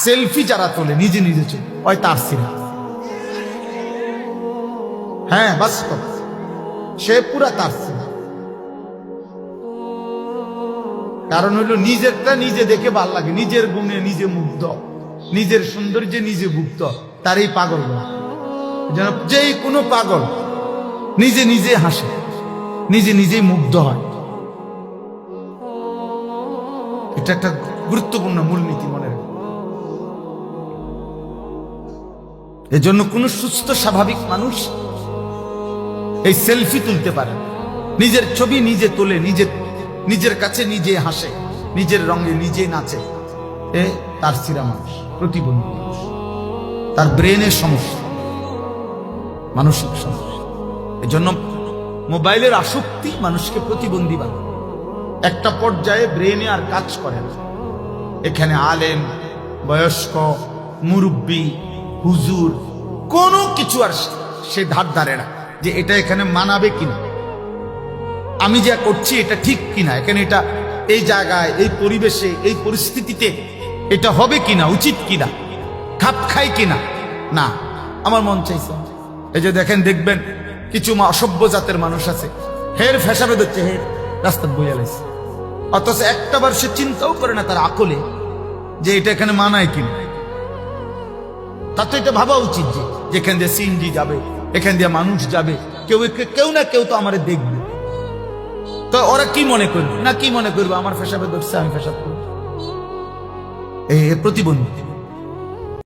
Selfie যারা তোলে নিজে নিজে চলে ওই তার সিরা। হ্যাঁ বাস্তব, সে পুরা তার সিরা। কারণ হইল নিজেরটা নিজে দেখে ভাল লাগে, নিজের গুণে নিজে মুগ্ধ, নিজের সৌন্দর্যে নিজে মুগ্ধ, তারই পাগল বলে। যেন যেই কোনো পাগল নিজে নিজে হাসে, নিজে নিজেই মুগ্ধ হয়। এটা একটা গুরুত্বপূর্ণ মূলনীতি মনে রাখবে। এজন্য কোন সুস্থ স্বাভাবিক মানুষ এই সেলফি তুলতে পারে, নিজের ছবি নিজে তোলে, নিজের কাছে নিজে হাসে, নিজের রঙে নিজে নাচে, এ তার সিরা মানুষ, প্রতিবন্ধী মানুষ, তার ব্রেনের সমস্যা, মানসিক সমস্যা। এজন্য মোবাইলের আসক্তি মানুষকে প্রতিবন্ধী বানায়। একটা পর্যায়ে ব্রেনে আর কাজ করে না। এখানে আলেম, বয়স্ক, মুরব্বী, হুজুর কোনো কিছু আর সে ধার ধারে না যে এটা এখানে মানাবে কিনা, আমি যা করছি এটা ঠিক কিনা, এখানে এটা এই জায়গায় এই পরিবেশে এই পরিস্থিতিতে এটা হবে কিনা, উচিত কিনা, খাপ খায় কিনা। না, আমার মন চাইছে। এই যে দেখবেন কিছু অসভ্য জাতের মানুষ আছে, হের ফেসাবে ধরছে, হের রাস্তা বইয়া লাইছে, অথচ একটাবার সে চিন্তাও করে না তার আকলে যে এটা এখানে মানায় কিনা। তার তো এটা ভাবা উচিত যে যেখান দিয়ে সিএনজি যাবে, এখান দিয়ে মানুষ যাবে, কেউ না কেউ তো আমার দেখবে। তো ওরা কি মনে করবে না কি মনে করবে, আমার ফেসাবে ধরছে, আমি ফেসাব করবো। এই প্রতিবন্ধী।